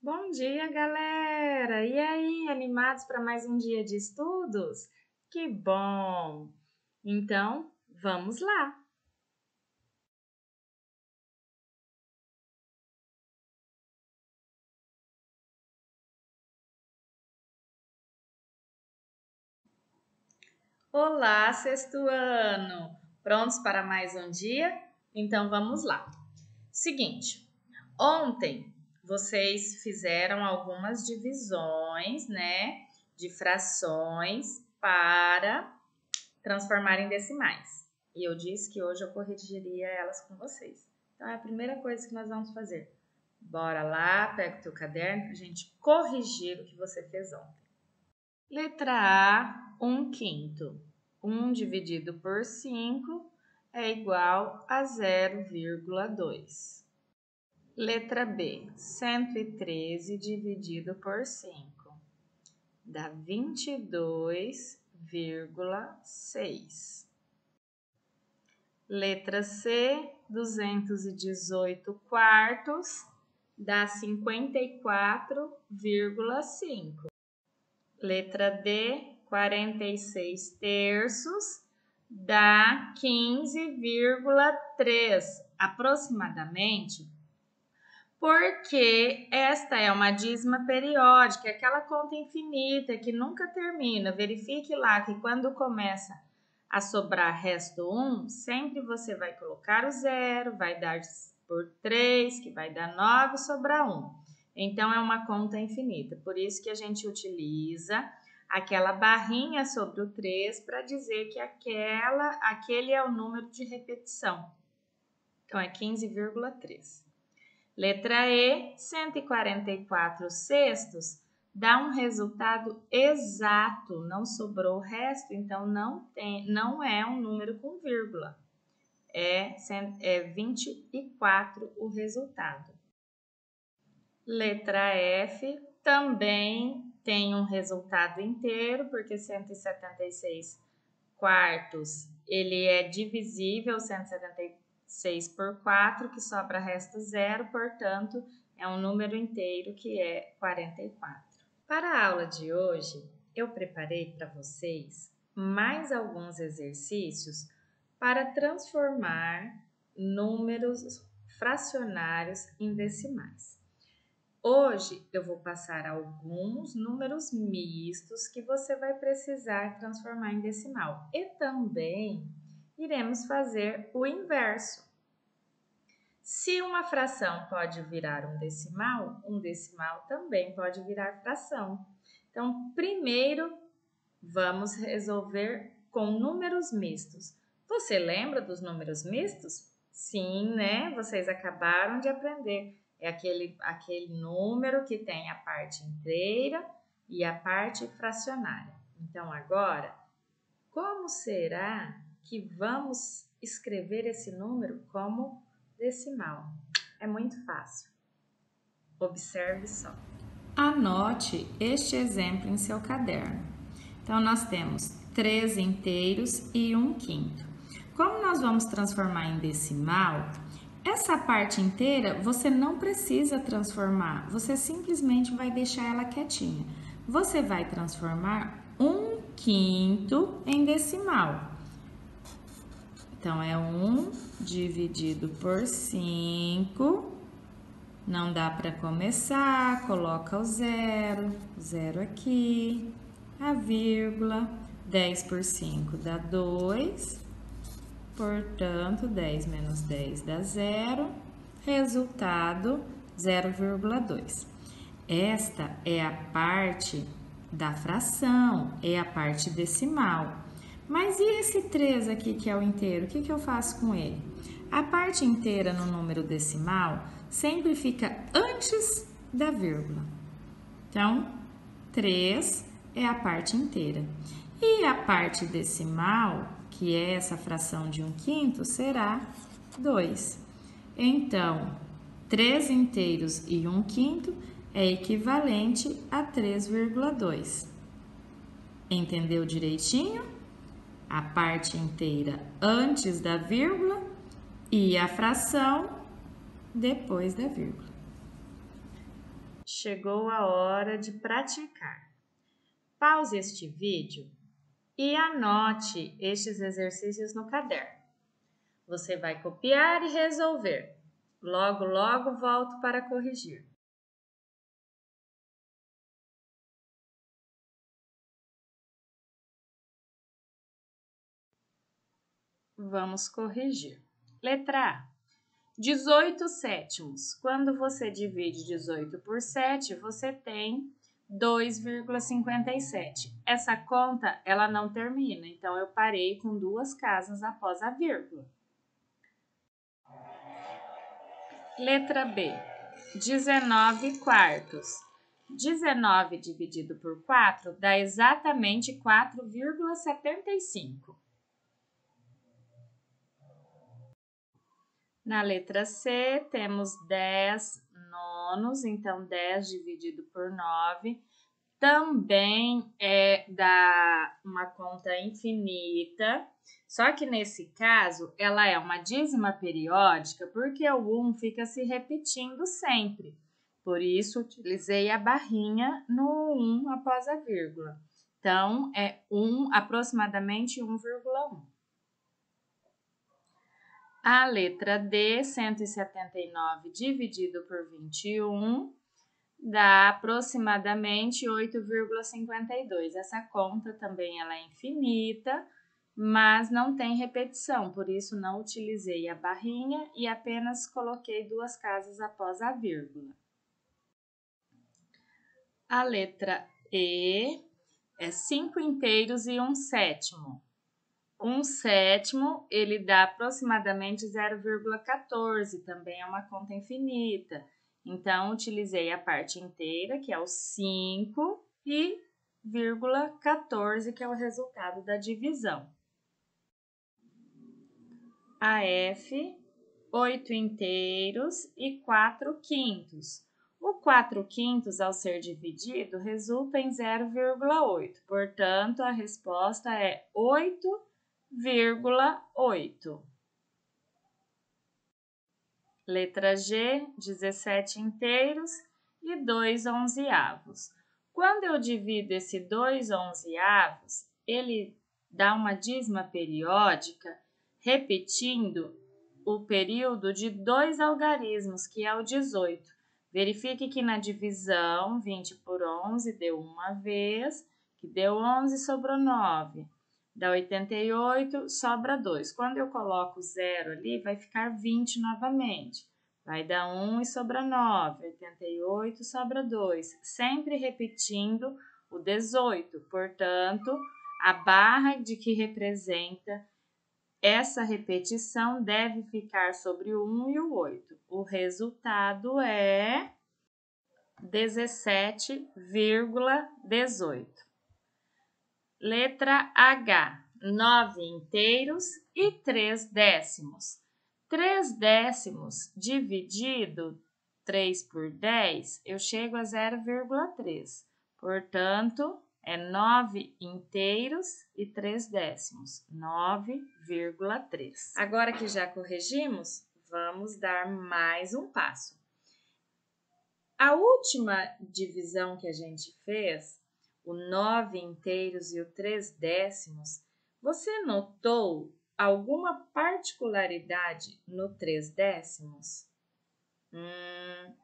Bom dia, galera! E aí, animados para mais um dia de estudos? Que bom! Então, vamos lá! Olá, sexto ano! Prontos para mais um dia? Então, vamos lá! Seguinte, ontem vocês fizeram algumas divisões, né, de frações para transformar em decimais. E eu disse que hoje eu corrigiria elas com vocês. Então, é a primeira coisa que nós vamos fazer. Bora lá, pega o teu caderno para a gente corrigir o que você fez ontem. Letra A, 1/5. 1 dividido por 5 é igual a 0,2. Letra B, 113 dividido por 5 dá 22,6. Letra C, 218 quartos dá 54,5. Letra D, 46 terços dá 15,3 aproximadamente, porque esta é uma dízima periódica, aquela conta infinita que nunca termina. Verifique lá que quando começa a sobrar resto 1, sempre você vai colocar o zero, vai dar por 3, que vai dar 9, sobrar 1. Então, é uma conta infinita. Por isso que a gente utiliza aquela barrinha sobre o 3 para dizer que aquele é o número de repetição. Então, é 15,3. Letra E, 144 sextos dá um resultado exato, não sobrou o resto, então não é um número com vírgula. É 24 o resultado. Letra F também tem um resultado inteiro, porque 176 quartos, ele é divisível, 176 por 4, que sobra resto 0, portanto, é um número inteiro que é 44. Para a aula de hoje, eu preparei para vocês mais alguns exercícios para transformar números fracionários em decimais. Hoje eu vou passar alguns números mistos que você vai precisar transformar em decimal e também iremos fazer o inverso. Se uma fração pode virar um decimal também pode virar fração. Então, primeiro vamos resolver com números mistos. Você lembra dos números mistos? Sim, né? Vocês acabaram de aprender. É aquele número que tem a parte inteira e a parte fracionária. Então, agora, como será que vamos escrever esse número como decimal? É muito fácil. Observe só. Anote este exemplo em seu caderno. Então, nós temos 3 inteiros e 1/5. Como nós vamos transformar em decimal, essa parte inteira você não precisa transformar, você simplesmente vai deixar ela quietinha. Você vai transformar 1/5 em decimal. Então, é 1 dividido por 5. Não dá para começar, coloca o zero aqui, a vírgula, 10 por 5 dá 2, portanto, 10 menos 10 dá 0, resultado 0,2. Esta é a parte da fração, é a parte decimal. Mas e esse 3 aqui que é o inteiro, o que eu faço com ele? A parte inteira no número decimal sempre fica antes da vírgula. Então, 3 é a parte inteira. E a parte decimal, que é essa fração de 1/5, será 2. Então, 3 inteiros e 1/5 é equivalente a 3,2. Entendeu direitinho? A parte inteira antes da vírgula e a fração depois da vírgula. chegou a hora de praticar. Pause este vídeo e anote estes exercícios no caderno. Você vai copiar e resolver. Logo, logo volto para corrigir. Vamos corrigir. Letra A. 18 sétimos. Quando você divide 18 por 7, você tem 2,57. Essa conta, ela não termina, então eu parei com 2 casas após a vírgula. Letra B. 19 quartos. 19 dividido por 4 dá exatamente 4,75. Na letra C, temos 10 nonos, então 10 dividido por 9 também dá uma conta infinita, só que nesse caso ela é uma dízima periódica porque o 1 fica se repetindo sempre. Por isso, utilizei a barrinha no 1 após a vírgula. Então, é aproximadamente 1,1. A letra D, 179 dividido por 21, dá aproximadamente 8,52. Essa conta também ela é infinita, mas não tem repetição, por isso não utilizei a barrinha e apenas coloquei 2 casas após a vírgula. A letra E é 5 inteiros e 1 sétimo. 1 sétimo, ele dá aproximadamente 0,14, também é uma conta infinita. Então, utilizei a parte inteira, que é o 5, e 0,14, que é o resultado da divisão. A F, 8 inteiros e 4 quintos. O 4 quintos, ao ser dividido, resulta em 0,8. Portanto, a resposta é 8,8. Letra G, 17 inteiros e 2 onzeavos. Quando eu divido esse 2 onzeavos, ele dá uma dízima periódica, repetindo o período de 2 algarismos, que é o 18. Verifique que na divisão, 20 por 11 deu uma vez, que deu 11, sobrou 9. Dá 88, sobra 2. Quando eu coloco 0 ali, vai ficar 20 novamente. Vai dar 1 e sobra 9. 88, sobra 2. Sempre repetindo o 18. Portanto, a barra de que representa essa repetição deve ficar sobre o 1 e o 8. O resultado é 17,18. Letra H, 9 inteiros e 3 décimos. 3 décimos dividido 3 por 10, eu chego a 0,3. Portanto, é 9 inteiros e 3 décimos, 9,3. Agora que já corrigimos, vamos dar mais um passo. A última divisão que a gente fez, o 9 inteiros e o 3 décimos, você notou alguma particularidade no 3 décimos?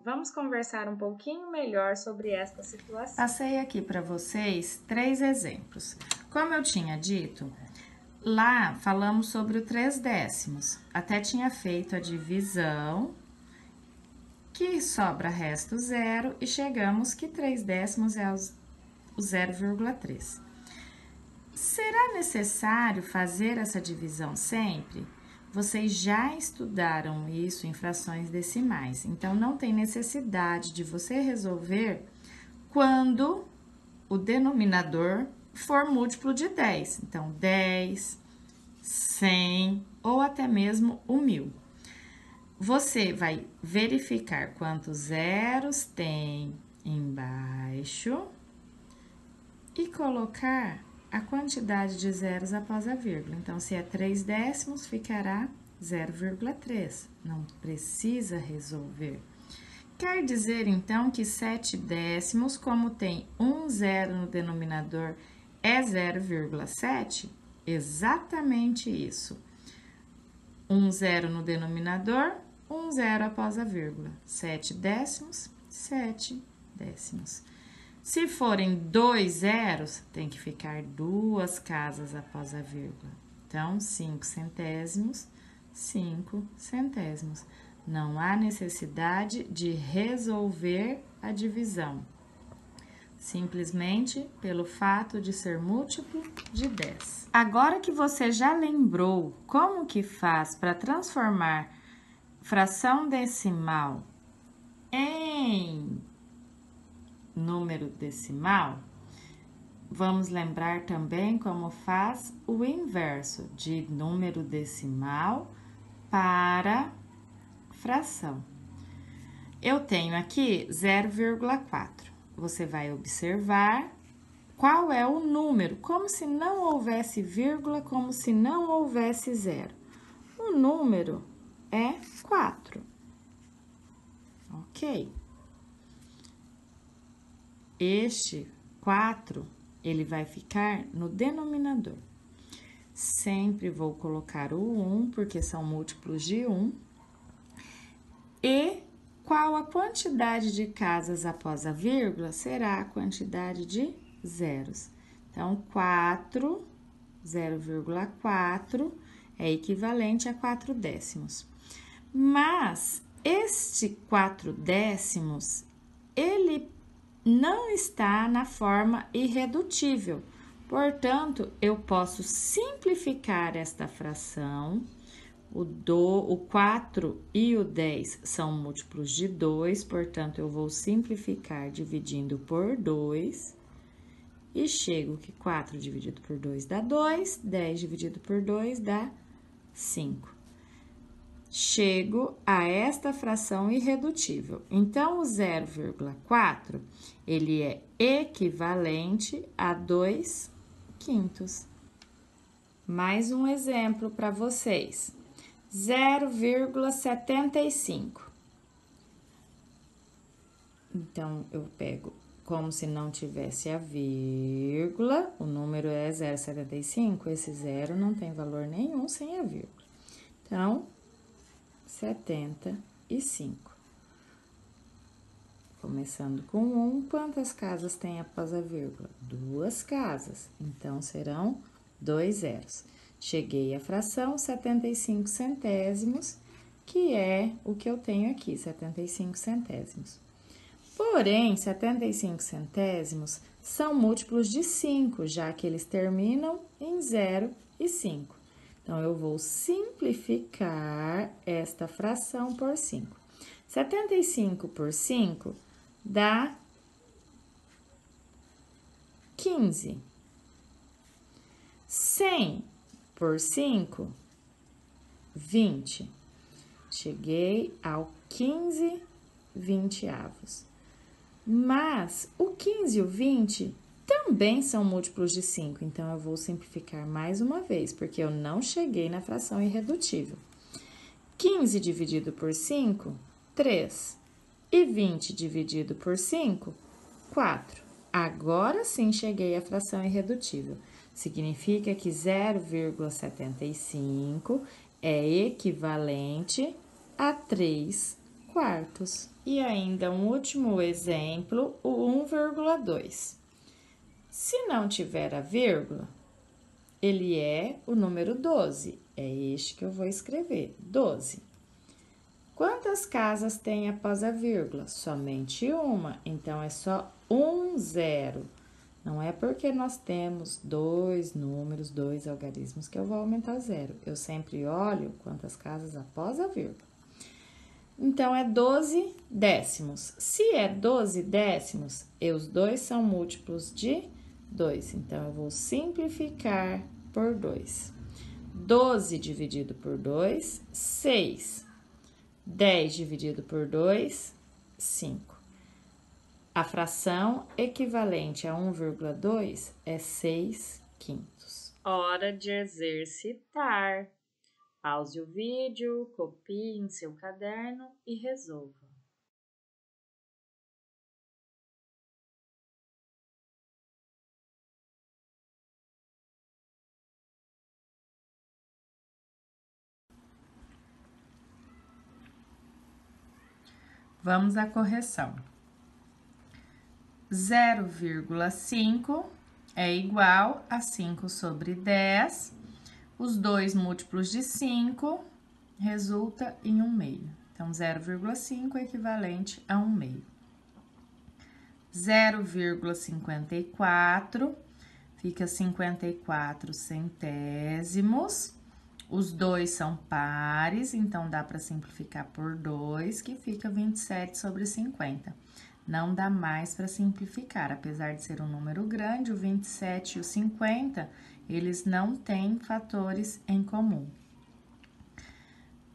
Vamos conversar um pouquinho melhor sobre esta situação. Passei aqui para vocês 3 exemplos. Como eu tinha dito, lá falamos sobre o 3 décimos. Até tinha feito a divisão, que sobra resto 0, e chegamos que 3 décimos é o 0,3. Será necessário fazer essa divisão sempre? Vocês já estudaram isso em frações decimais, então não tem necessidade de você resolver quando o denominador for múltiplo de 10. Então, 10, 100 ou até mesmo o 1000. Você vai verificar quantos zeros tem embaixo e colocar a quantidade de zeros após a vírgula. Então, se é 3 décimos, ficará 0,3. Não precisa resolver. Quer dizer, então, que 7 décimos, como tem um zero no denominador, é 0,7? Exatamente isso. Um zero no denominador, um zero após a vírgula. 7 décimos, 7 décimos. Se forem 2 zeros, tem que ficar 2 casas após a vírgula. Então, 5 centésimos, 5 centésimos. Não há necessidade de resolver a divisão, simplesmente pelo fato de ser múltiplo de 10. Agora que você já lembrou como que faz para transformar fração decimal em número decimal, vamos lembrar também como faz o inverso de número decimal para fração. Eu tenho aqui 0,4. Você vai observar qual é o número, como se não houvesse vírgula, como se não houvesse zero. O número é 4. Ok? Este 4, ele vai ficar no denominador. Sempre vou colocar o 1, porque são múltiplos de 1. E qual a quantidade de casas após a vírgula? Será a quantidade de zeros. Então, 4, 0,4 é equivalente a 4 décimos. Mas este 4 décimos, ele não está na forma irredutível. Portanto, eu posso simplificar esta fração. O 4 e o 10 são múltiplos de 2, portanto, eu vou simplificar dividindo por 2. E chego que 4 dividido por 2 dá 2, 10 dividido por 2 dá 5. Chego a esta fração irredutível. Então, o 0,4, ele é equivalente a 2 quintos. Mais um exemplo para vocês. 0,75. Então, eu pego como se não tivesse a vírgula, o número é 0,75, esse zero não tem valor nenhum sem a vírgula. Então, 75. Começando com 1, quantas casas tem após a vírgula? 2 casas, então serão 2 zeros. Cheguei à fração 75 centésimos, que é o que eu tenho aqui, 75 centésimos. Porém, 75 centésimos são múltiplos de 5, já que eles terminam em 0 e 5. Então, eu vou simplificar esta fração por 5. 75 por 5 dá 15. 100 por 5, 20. Cheguei ao 15 vinteavos. Mas o 15 e o 20 também são múltiplos de 5, então eu vou simplificar mais uma vez, porque eu não cheguei na fração irredutível. 15 dividido por 5, 3. E 20 dividido por 5, 4. Agora sim cheguei à fração irredutível. Significa que 0,75 é equivalente a 3 quartos. E ainda um último exemplo, o 1,2. Se não tiver a vírgula, ele é o número 12. É este que eu vou escrever, 12. Quantas casas tem após a vírgula? Somente uma, então é só um zero. Não é porque nós temos dois números, dois algarismos, que eu vou aumentar zero. Eu sempre olho quantas casas após a vírgula. Então, é 12 décimos. Se é 12 décimos, os dois são múltiplos de 2. Então, eu vou simplificar por 2. 12 dividido por 2, 6. 10 dividido por 2, 5. A fração equivalente a 1,2 é 6 quintos. Hora de exercitar. Pause o vídeo, copie em seu caderno e resolva. Vamos à correção. 0,5 é igual a 5 sobre 10. Os dois múltiplos de 5 resulta em 1 meio. Então, 0,5 é equivalente a 1 meio. 0,54 fica 54 centésimos. Os dois são pares, então dá para simplificar por 2, que fica 27 sobre 50. Não dá mais para simplificar, apesar de ser um número grande, o 27 e o 50, eles não têm fatores em comum.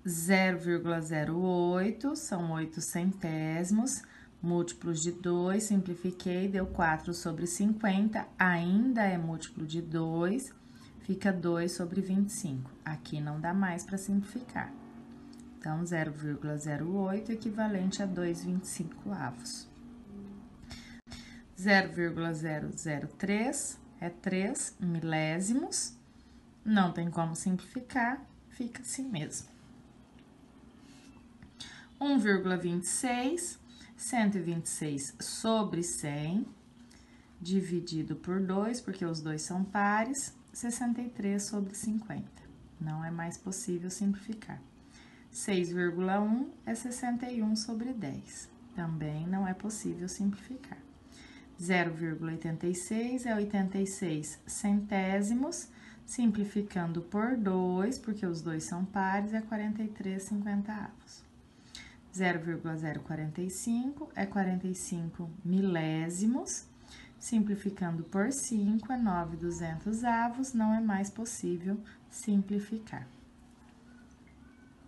0,08 são 8 centésimos, múltiplos de 2, simplifiquei, deu 4 sobre 50, ainda é múltiplo de 2, fica 2 sobre 25. Aqui não dá mais para simplificar. Então, 0,08 equivalente a 2,25. 0,003 é 3 milésimos, não tem como simplificar, fica assim mesmo. 1,26, 126 sobre 100, dividido por 2, porque os dois são pares, 63 sobre 50. Não é mais possível simplificar. 6,1 é 61 sobre 10. Também não é possível simplificar. 0,86 é 86 centésimos, simplificando por 2, porque os dois são pares, é 43 cinquentavos. 0,045 é 45 milésimos, simplificando por 5 é 9 duzentosavos, não é mais possível simplificar.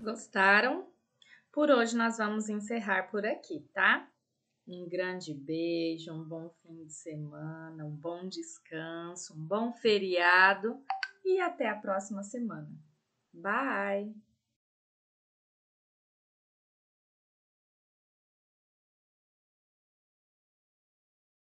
Gostaram? Por hoje nós vamos encerrar por aqui, tá? Um grande beijo, um bom fim de semana, um bom descanso, um bom feriado e até a próxima semana. Bye!